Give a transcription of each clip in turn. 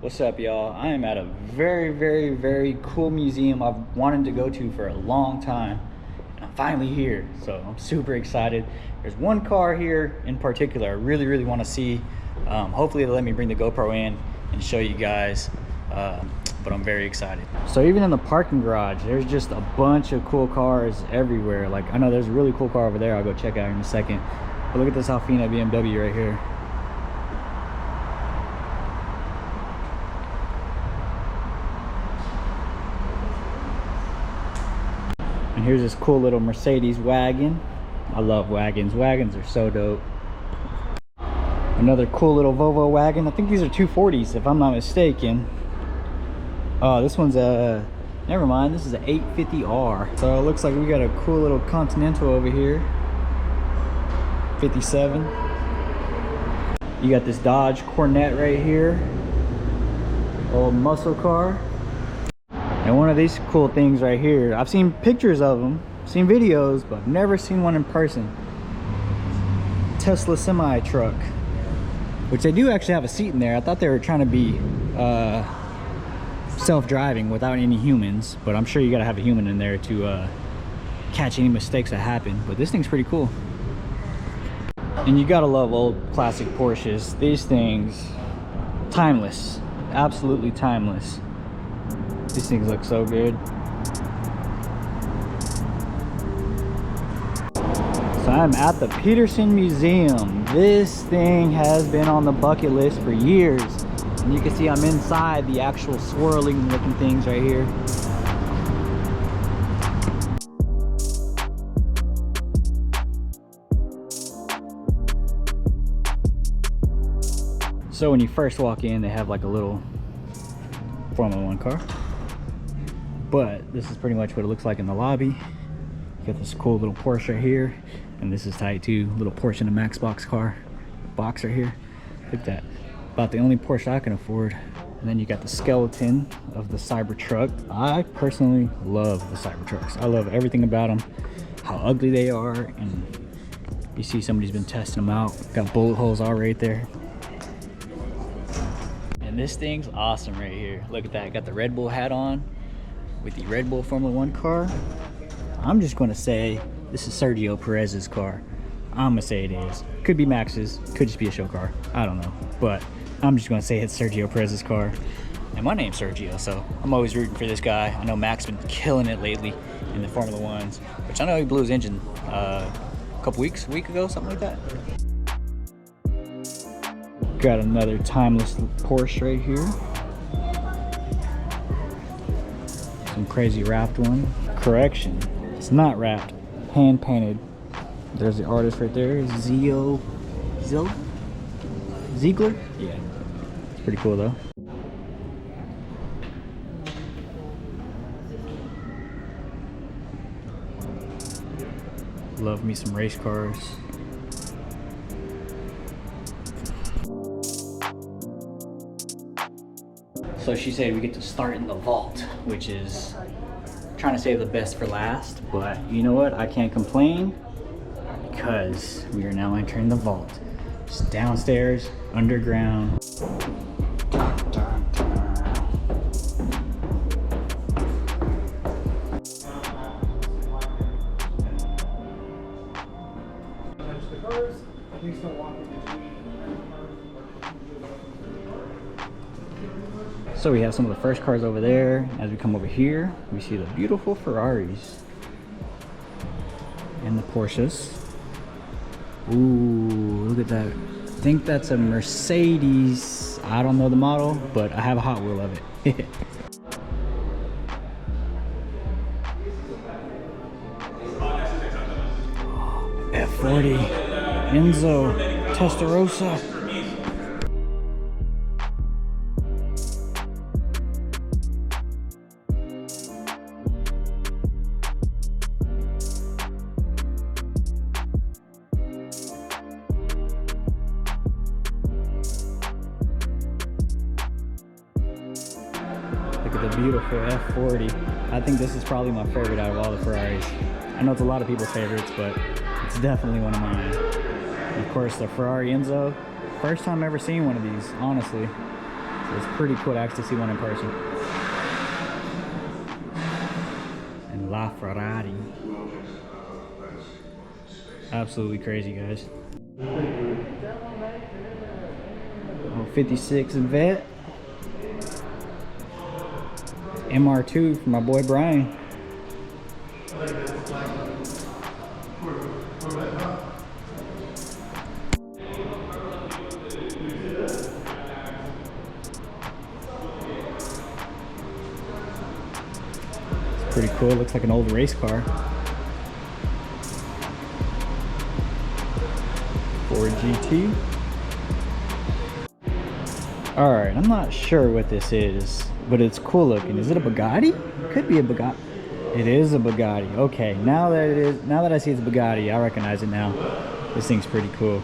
What's up, y'all? I am at a very cool museum I've wanted to go to for a long time, and I'm finally here, so I'm super excited. There's one car here in particular I really want to see. Hopefully they'll let me bring the GoPro in and show you guys, but I'm very excited. So even in the parking garage, there's just a bunch of cool cars everywhere. Like, I know there's a really cool car over there I'll go check out in a second, but look at this Alfina BMW right here. And here's this cool little Mercedes wagon. I love wagons. Wagons are so dope. Another cool little Volvo wagon. I think these are 240s if I'm not mistaken. Oh, this one's a, never mind, this is an 850R. So it looks like we got a cool little Continental over here. 57. You got this Dodge Corvette right here. Old muscle car. And one of these cool things right here, I've seen pictures of them, seen videos, but I've never seen one in person. Tesla semi truck, which they do actually have a seat in there. I thought they were trying to be self-driving without any humans, but I'm sure you gotta have a human in there to catch any mistakes that happen. But this thing's pretty cool. And you gotta love old classic Porsches. These things, timeless, absolutely timeless. These things look so good. So I'm at the Petersen Museum. This thing has been on the bucket list for years. And you can see I'm inside the actual swirling looking things right here. So when you first walk in, they have like a little Formula 1 car. But this is pretty much what it looks like in the lobby. You got this cool little Porsche right here, and this is tight too. Little Porsche in a Max box car. Box right here. Look at that. About the only Porsche I can afford. And then you got the skeleton of the Cybertruck. I personally love the Cybertrucks. I love everything about them. How ugly they are, and you see somebody's been testing them out. Got bullet holes all right there. And this thing's awesome right here. Look at that. Got the Red Bull hat on with the Red Bull Formula 1 car. I'm just gonna say this is Sergio Perez's car. I'm gonna say it is. Could be Max's, could just be a show car. I don't know, but I'm just gonna say it's Sergio Perez's car. And my name's Sergio, so I'm always rooting for this guy. I know Max been killing it lately in the Formula 1s, which I know he blew his engine a week ago, something like that. Got another timeless Porsche right here. Some crazy wrapped one. Correction, it's not wrapped, hand painted. There's the artist right there, Ziegler? Yeah, it's pretty cool though. Love me some race cars. So she said we get to start in the vault, which is trying to save the best for last, but you know what? I can't complain because we are now entering the vault. Just downstairs, underground. So we have some of the first cars over there. As we come over here, we see the beautiful Ferraris and the Porsches. Ooh, look at that. I think that's a Mercedes. I don't know the model, but I have a Hot Wheel of it. F40, Enzo, Testarossa. Look at the beautiful F40. I think this is probably my favorite out of all the Ferraris. I know it's a lot of people's favorites, but it's definitely one of mine. And of course, the Ferrari Enzo. First time ever seeing one of these, honestly. So it's pretty cool to actually see one in person. And La Ferrari. Absolutely crazy, guys. Oh, 56 Vet. MR2 for my boy Brian. It's pretty cool. It looks like an old race car. Ford GT. Alright, I'm not sure what this is, but it's cool looking. Is it a Bugatti? Could be a Bugatti. It is a Bugatti. Okay, now that I see it's a Bugatti, I recognize it now. This thing's pretty cool.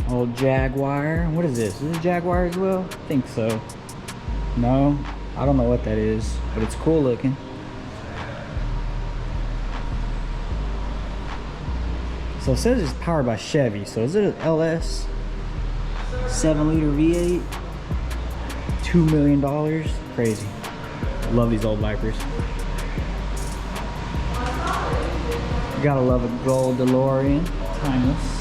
Old Jaguar. What is this? Is it a Jaguar as well? I think so. No, I don't know what that is, but it's cool looking. So it says it's powered by Chevy. So is it an LS? 7-liter V8? $2 million? Crazy. Love these old Vipers. You gotta love a gold DeLorean. Timeless.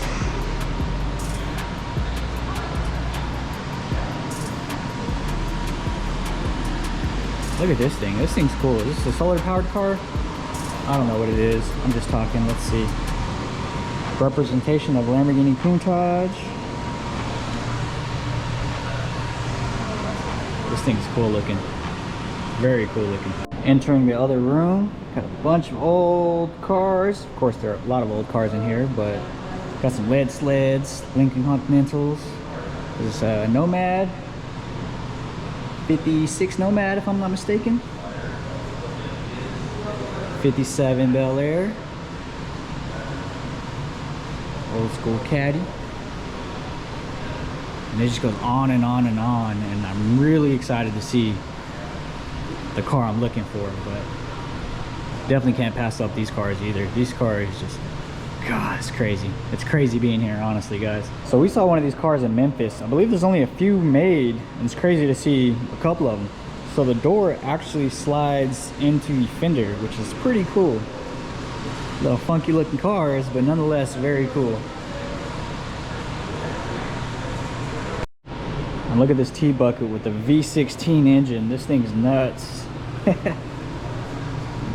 Look at this thing. This thing's cool. Is this a solar powered car? I don't know what it is. I'm just talking. Let's see. Representation of Lamborghini Countach. This thing's cool looking. Very cool looking. Entering the other room. Got a bunch of old cars. Of course, there are a lot of old cars in here, but got some lead sleds, Lincoln Continentals. There's a Nomad. 56 Nomad, if I'm not mistaken. 57 Bel Air. Old school Caddy. And it just goes on and on and on, and I'm really excited to see the car I'm looking for, but definitely can't pass up these cars either. These cars just, God, it's crazy. It's crazy being here, honestly, guys. So we saw one of these cars in Memphis. I believe there's only a few made, and it's crazy to see a couple of them. So the door actually slides into the fender, which is pretty cool. Little funky looking cars, but nonetheless very cool. And look at this T-Bucket with the V16 engine. This thing's nuts.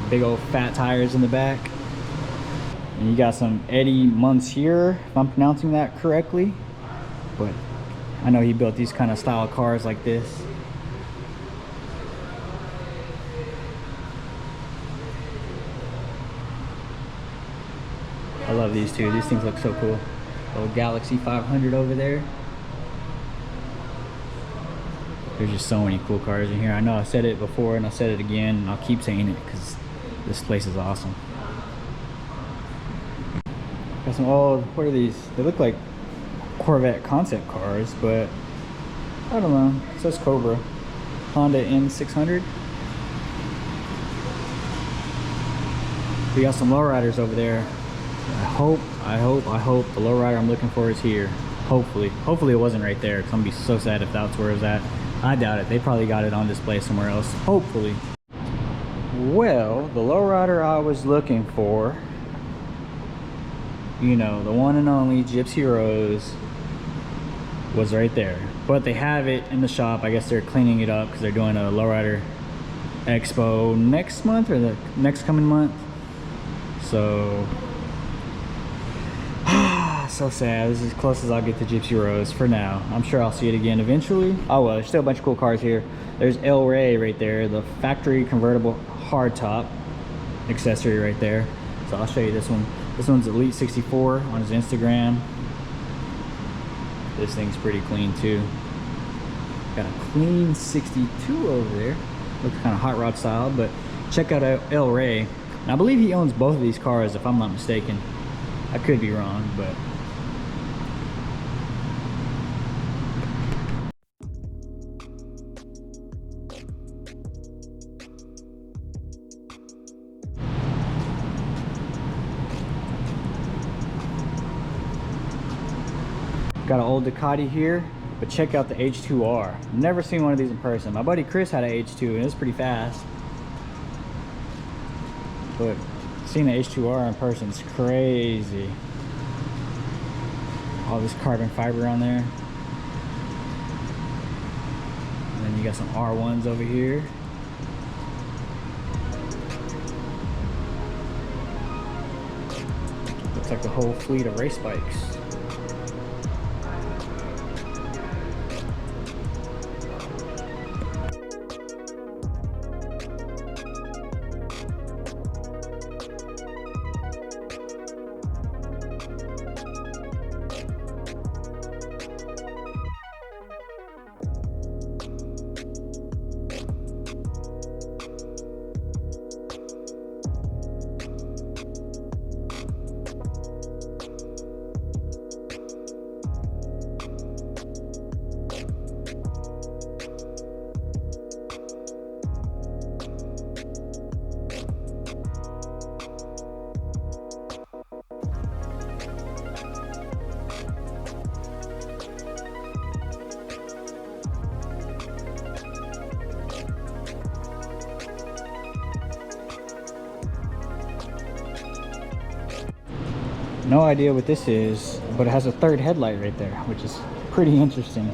Big old fat tires in the back. And you got some Eddie Monsieur, if I'm pronouncing that correctly. But I know he built these kind of style cars like this. I love these two. These things look so cool. Little Galaxy 500 over there. There's just so many cool cars in here. I know I said it before and I said it again, and I'll keep saying it because this place is awesome. Got some old, what are these? They look like Corvette concept cars, but I don't know. It says Cobra. Honda N600. We got some lowriders over there. I hope the lowrider I'm looking for is here. Hopefully it wasn't right there, because I'm gonna be so sad if that's where it was at. I doubt it. They probably got it on display somewhere else. Hopefully. Well, the lowrider I was looking for, you know, the one and only Gypsy Rose, was right there. But they have it in the shop. I guess they're cleaning it up because they're doing a lowrider expo next month or the next coming month. So so sad. This is as close as I'll get to Gypsy Rose for now. I'm sure I'll see it again eventually. Oh well, there's still a bunch of cool cars here. There's El Rey right there, the factory convertible hardtop accessory right there. So I'll show you this one. This one's Elite 64 on his Instagram. This thing's pretty clean too. Got a clean 62 over there. Looks kind of hot rod style, but check out El Rey. And I believe he owns both of these cars, if I'm not mistaken. I could be wrong, but Got an old Ducati here, but check out the H2R. Never seen one of these in person. My buddy Chris had an H2 and it's pretty fast. But seeing the H2R in person is crazy. All this carbon fiber on there. And then you got some R1s over here. Looks like a whole fleet of race bikes. No idea what this is, but it has a third headlight right there, which is pretty interesting.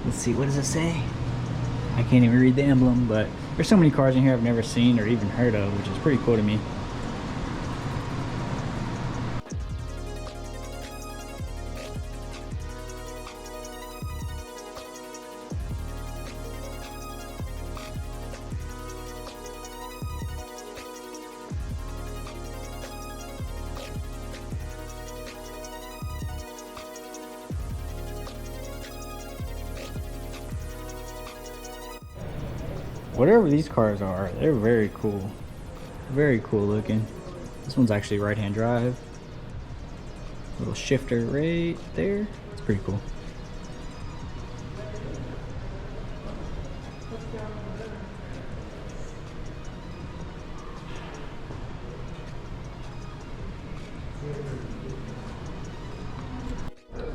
Let's see, what does it say? I can't even read the emblem, but there's so many cars in here I've never seen or even heard of, which is pretty cool to me. Whatever these cars are, they're very cool. Very cool looking. This one's actually right-hand drive. Little shifter right there. It's pretty cool.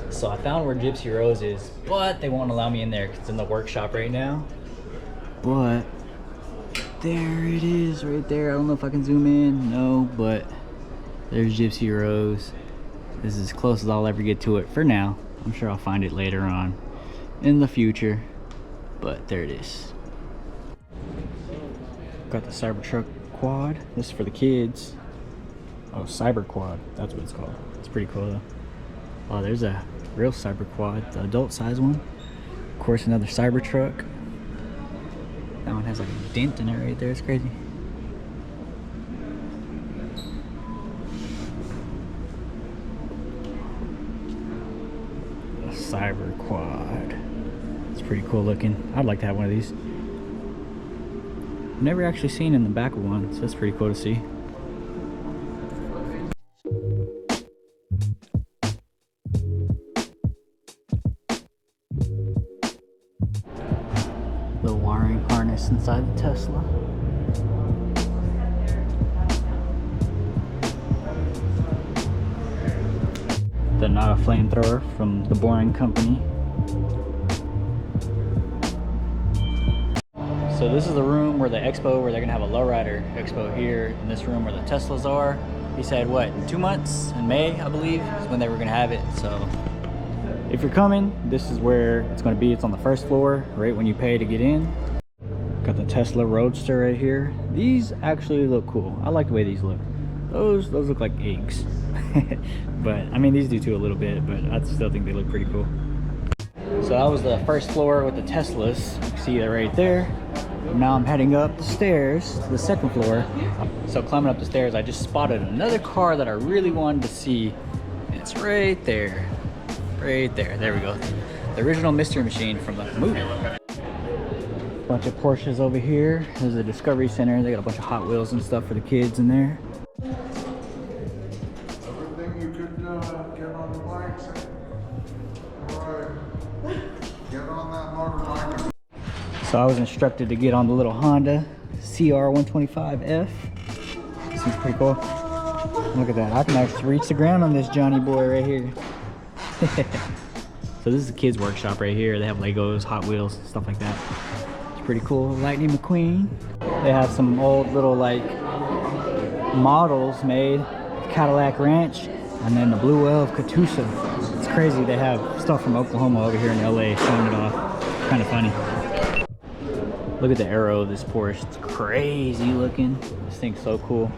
So I found where Gypsy Rose is, but they won't allow me in there because it's in the workshop right now. But there it is right there. I don't know if I can zoom in. No, but there's Gypsy Rose. This is as close as I'll ever get to it for now. I'm sure I'll find it later on in the future, but there it is. Got the Cybertruck quad. This is for the kids. Oh, Cyber Quad, that's what it's called. It's pretty cool though. Oh, there's a real Cyber Quad, the adult size one. Of course, another Cybertruck. That one has like a dent in it right there. It's crazy. A Cyber Quad. It's pretty cool looking. I'd like to have one of these. Never actually seen in the back of one, so that's pretty cool to see. The wiring harness inside the Tesla. The Not a Flamethrower from the Boring Company. So this is the room where the expo, where they're gonna have a Lowrider expo here, in this room where the Teslas are. He said, what, in 2 months? In May, I believe, is when they were gonna have it. So if you're coming, this is where it's gonna be. It's on the first floor, right when you pay to get in. Got the Tesla Roadster right here. These actually look cool. I like the way these look. Those look like eggs. But I mean, these do too a little bit, but I still think they look pretty cool. So that was the first floor with the Teslas. You can see that right there. Now I'm heading up the stairs to the second floor. So climbing up the stairs, I just spotted another car that I really wanted to see. And it's right there. Right there. There we go. The original Mystery Machine from the movie. Bunch of Porsches over here. There's a Discovery Center. They got a bunch of Hot Wheels and stuff for the kids in there. Everything you could get on the bikes. Alright. Get on that motorbike. So I was instructed to get on the little Honda CR125F. Seems pretty cool. Look at that. I can actually reach the ground on this Johnny boy right here. So this is a kids workshop right here. They have Legos, Hot Wheels, stuff like that. It's pretty cool. Lightning McQueen. They have some old little like models made. Cadillac Ranch, and then the Blue Whale of Catoosa. It's crazy. They have stuff from Oklahoma over here in LA showing it off. Kind of funny. Look at the arrow of this Porsche. It's crazy looking. This thing's so cool.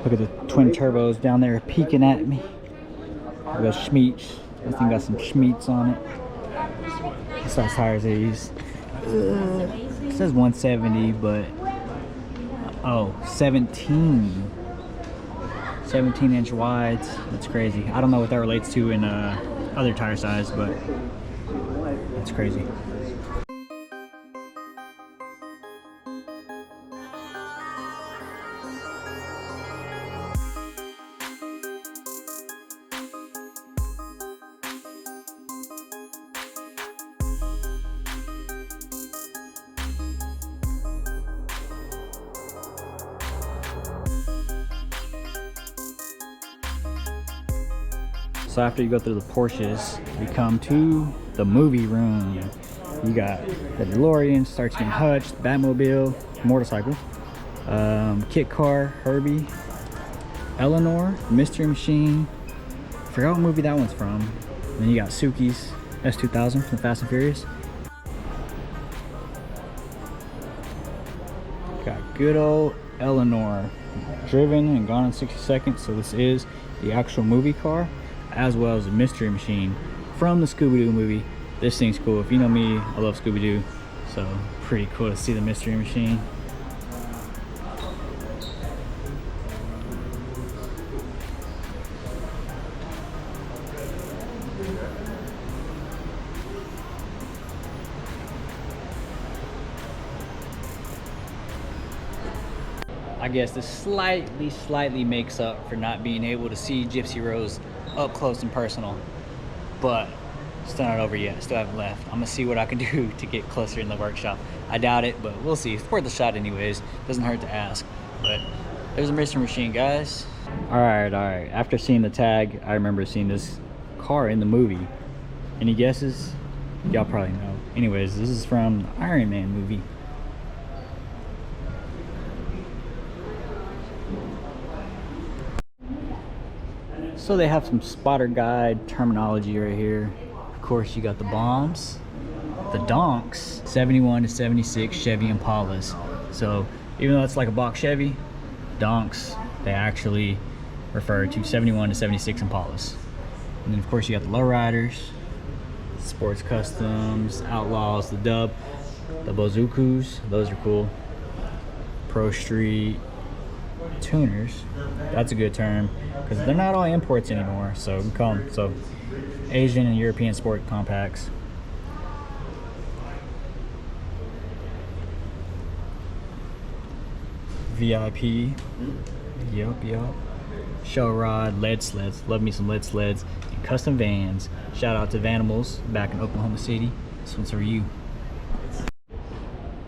Look at the twin turbos down there peeking at me. We got Schmeats. This thing got some Schmeats on it. What size tires are these? It says 170, but oh, 17-inch wides. That's crazy. I don't know what that relates to in other tire size, but that's crazy. So after you go through the Porsches, we come to the movie room. You got the DeLorean, Starsky and Hutch, Batmobile, motorcycle, kit car, Herbie, Eleanor, Mystery Machine. I forgot what movie that one's from. And then you got Suki's S2000 from Fast and Furious. Got good old Eleanor, driven and gone in 60 seconds. So this is the actual movie car, as well as a Mystery Machine from the Scooby-Doo movie. This thing's cool. If you know me, I love Scooby-Doo, so pretty cool to see the Mystery Machine. I guess this slightly makes up for not being able to see Gypsy Rose up close and personal, but it's not over yet. Still haven't left. I'm gonna see what I can do to get closer in the workshop. I doubt it, but we'll see. It's worth a shot anyways. Doesn't hurt to ask. But there's a Mystery Machine, guys. All right. After seeing the tag, I remember seeing this car in the movie. Any guesses? Y'all probably know. Anyways, this is from the Iron Man movie. So they have some spotter guide terminology right here. Of course, you got the bombs, the donks, 71 to 76 Chevy Impalas. So even though it's like a box Chevy, donks, they actually refer to 71 to 76 Impalas. And then of course you got the Lowriders, Sports Customs, Outlaws, the Dub, the Bazookas, those are cool. Pro Street, tuners, that's a good term because they're not all imports anymore, so we call them so Asian and European sport compacts. VIP, yep. Show rod, lead sleds, love me some lead sleds, and custom vans. Shout out to Vanimals back in Oklahoma City. This one's for you.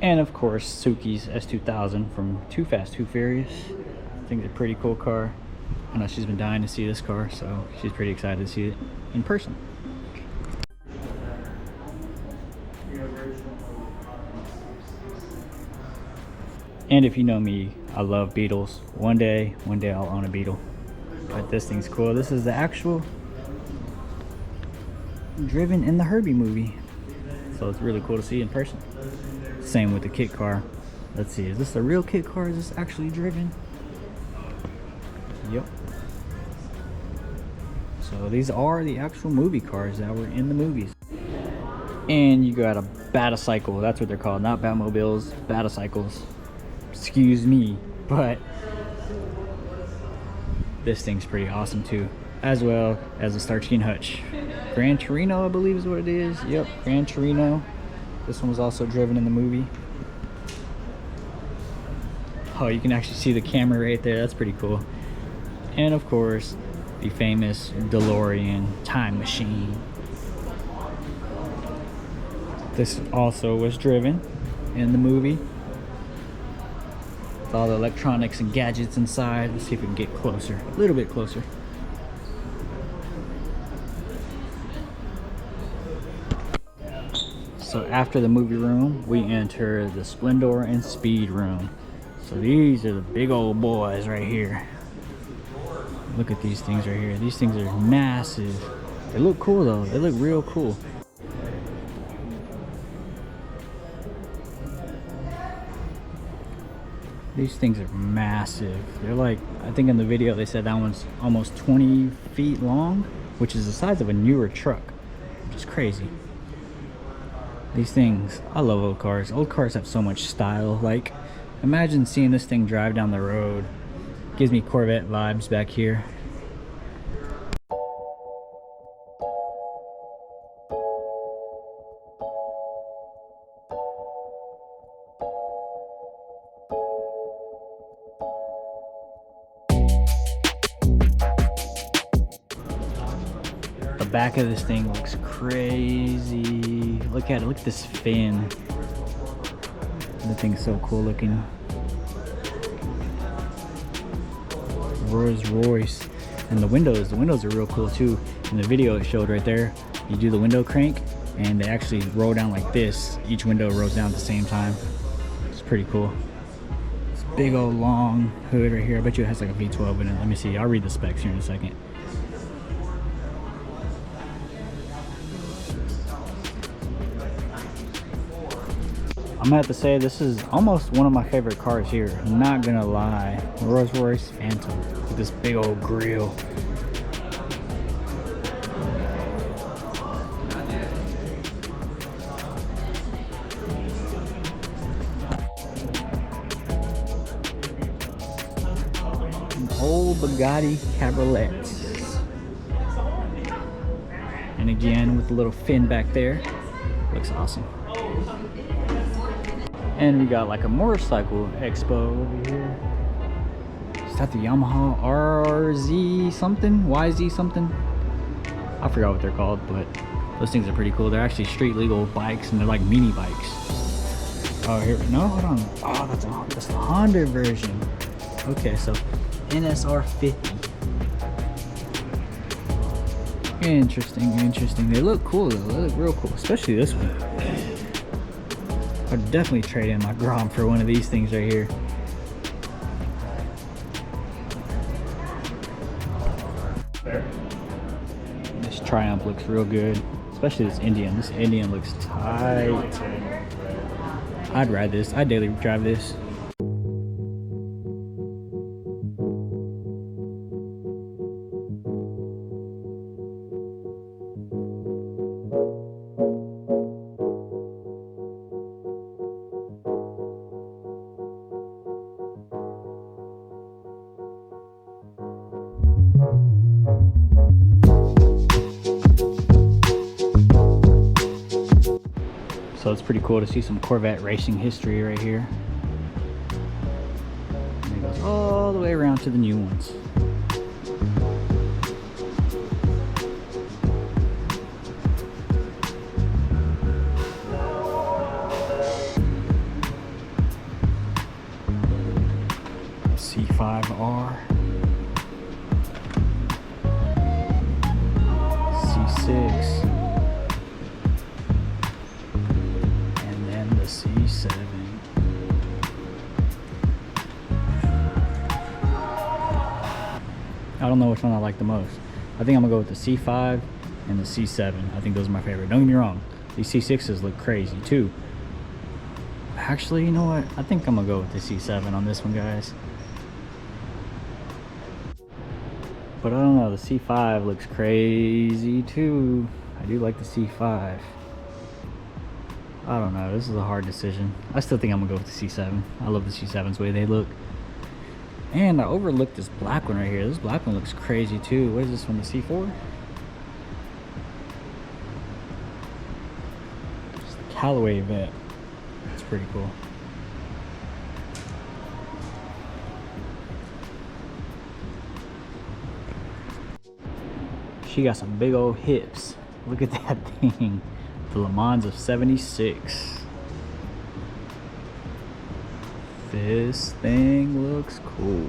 And of course, Suki's S2000 from Too Fast, Too Furious. I think it's a pretty cool car. I know she's been dying to see this car, so she's pretty excited to see it in person. And if you know me, I love Beetles. One day I'll own a Beetle. But this thing's cool. This is the actual driven in the Herbie movie. So it's really cool to see in person. Same with the kit car. Let's see, is this a real kit car? Is this actually driven? Yep. So these are the actual movie cars that were in the movies. And you got a Batacycle. That's what they're called. Not Batmobiles, Batacycles. Excuse me. But this thing's pretty awesome too. As well as the Starsky and Hutch. Gran Torino, I believe is what it is. Yep, Gran Torino. This one was also driven in the movie. Oh, you can actually see the camera right there. That's pretty cool. And of course, the famous DeLorean time machine. This also was driven in the movie. With all the electronics and gadgets inside. Let's see if we can get closer, a little bit closer. So after the movie room, we enter the Splendor and Speed room. So these are the big old boys right here. Look at these things right here. These things are massive. They look cool though. They look real cool. These things are massive. They're like, I think in the video they said that one's almost 20 feet long, which is the size of a newer truck, which is crazy. These things, I love old cars. Old cars have so much style. Like, imagine seeing this thing drive down the road. Gives me Corvette vibes back here. The back of this thing looks crazy. Look at it, look at this fin. The thing's so cool looking. Rolls Royce. And the windows are real cool too. In the video it showed right there, you do the window crank and they actually roll down like this. Each window rolls down at the same time. It's pretty cool. This big old long hood right here. I bet you it has like a V12 in it. Let me see, I'll read the specs here in a second. I'm gonna have to say this is almost one of my favorite cars here. I'm not gonna lie. Rolls Royce Phantom with this big old grille. An old Bugatti Cabriolet. And again with the little fin back there. Looks awesome. And we got like a motorcycle expo over here. Is that the Yamaha RZ something? YZ something? I forgot what they're called, but those things are pretty cool. They're actually street legal bikes and they're like mini bikes. Oh, here, no, hold on. Oh, that's the Honda version. Okay, so NSR 50. Interesting. They look cool though. They look real cool, especially this one. I'd definitely trade in my Grom for one of these things right here. This Triumph looks real good, especially this Indian. This Indian looks tight. I'd ride this. I'd daily drive this. So it's pretty cool to see some Corvette racing history right here. And it goes all the way around to the new ones. C5R. C6. C7. I don't know which one I like the most. I think I'm gonna go with the C5 and the C7. I think those are my favorite. Don't get me wrong, these C6s look crazy too. Actually, you know what? I think I'm gonna go with the C7 on this one, guys. But I don't know, the C5 looks crazy too. I do like the C5. I don't know, this is a hard decision. I still think I'm gonna go with the C7. I love the C7's way they look. And I overlooked this black one right here. This black one looks crazy too. What is this one, the C4? It's the Callaway Vet. It's pretty cool. She got some big old hips. Look at that thing. The Le Mans of 76. This thing looks cool.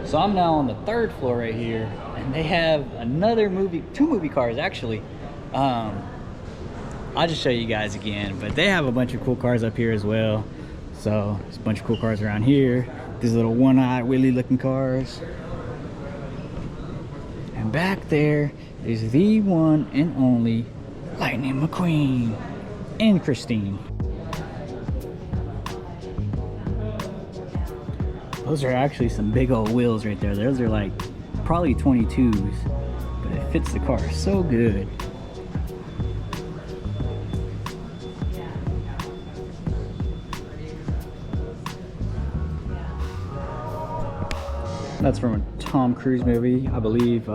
So I'm now on the 3rd floor right here, and they have two movie cars actually. I'll just show you guys again, but they have a bunch of cool cars up here as well. So there's a bunch of cool cars around here. These little one-eyed Willy looking cars. And back there is the one and only Lightning McQueen and Christine. Those are actually some big old wheels right there. Those are like probably 22s, but it fits the car so good. That's from a Tom Cruise movie, I believe,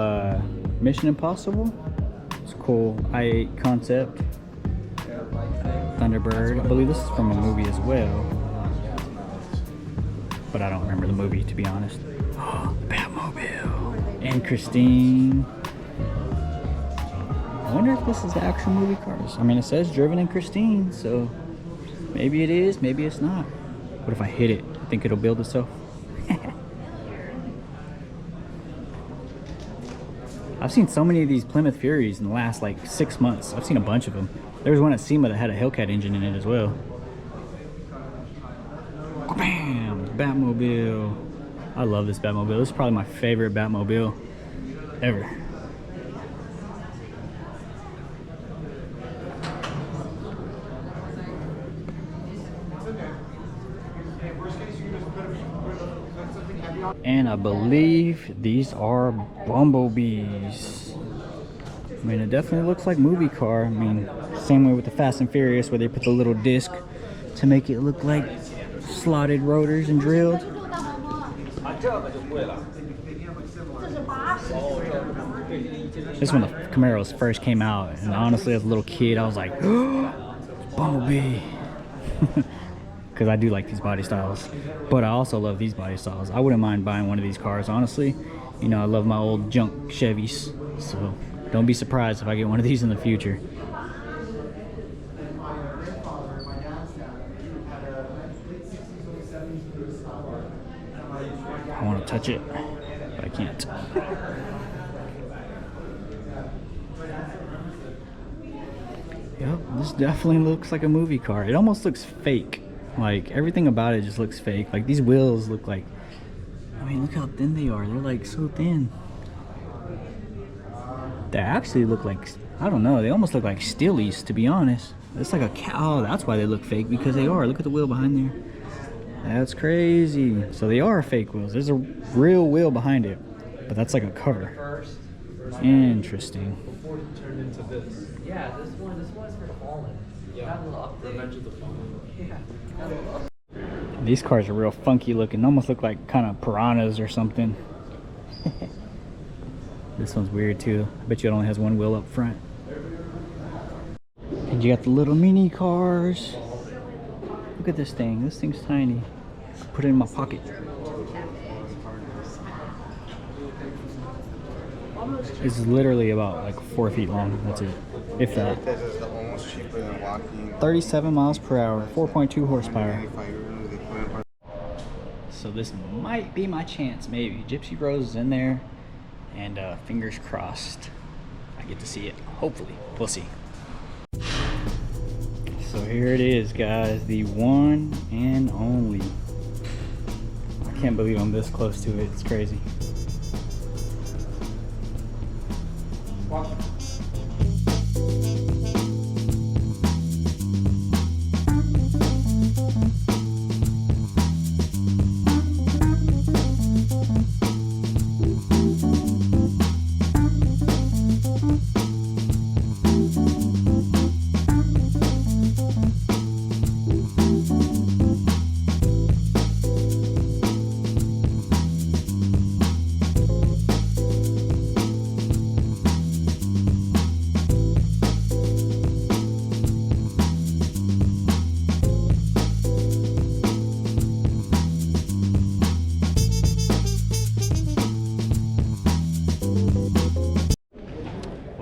Mission Impossible. It's a cool i8 concept. Thunderbird. I believe this is from a movie as well, but I don't remember the movie, to be honest. Oh, Batmobile. And Christine. I wonder if this is the actual movie cars. I mean, it says driven in Christine, so maybe it is, maybe it's not. What if I hit it? Think it'll build itself? I've seen so many of these Plymouth Furies in the last like 6 months. I've seen a bunch of them. There was one at SEMA that had a Hellcat engine in it as well. Bam! Batmobile. I love this Batmobile. This is probably my favorite Batmobile ever. And I believe these are bumblebees. I mean, it definitely looks like movie car. I mean, same way with the Fast and Furious, where they put the little disc to make it look like slotted rotors and drilled. This is when the Camaros first came out, and honestly, as a little kid, I was like, oh, Bumblebee. Because I do like these body styles, but I also love these body styles. I wouldn't mind buying one of these cars, honestly. You know, I love my old junk Chevys, so don't be surprised if I get one of these in the future. I want to touch it, but I can't. Yep, this definitely looks like a movie car. It almost looks fake. Like, everything about it just looks fake. Like, these wheels look like, I mean, look how thin they are. They're like so thin. They actually look like, I don't know, they almost look like Steelies, to be honest. It's like a cow. Oh, that's why they look fake, because they are. Look at the wheel behind there. That's crazy. So they are fake wheels. There's a real wheel behind it, but that's like a cover. Interesting. Before it turned into this. Yeah, this one is for falling. Yeah. Revenge of the Fallen. Yeah. These cars are real funky looking. Almost look like kind of piranhas or something. This one's weird too. I bet you it only has one wheel up front. And you got the little mini cars. Look at this thing. This thing's tiny. Put it in my pocket. It's literally about like 4 feet long. That's it. If that. 37 miles per hour, 4.2 horsepower. So this might be my chance, maybe. Gypsy Rose is in there, and fingers crossed I get to see it. Hopefully, we'll see. So here it is, guys, the one and only. I can't believe I'm this close to it. It's crazy.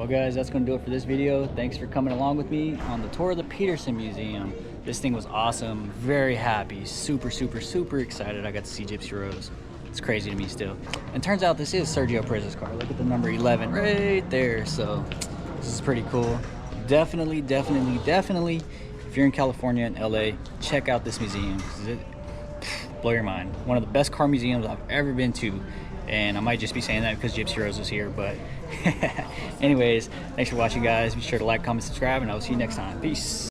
Well guys, that's gonna do it for this video. Thanks for coming along with me on the tour of the Petersen Museum. This thing was awesome, very happy, super excited I got to see Gypsy Rose. It's crazy to me still. And turns out this is Sergio Perez's car. Look at the number 11 right there. So this is pretty cool. Definitely, if you're in California and LA, check out this museum. It blow your mind. One of the best car museums I've ever been to. And I might just be saying that because Gypsy Rose was here, but anyways, thanks for watching guys. Be sure to like, comment, subscribe, and I will see you next time. Peace.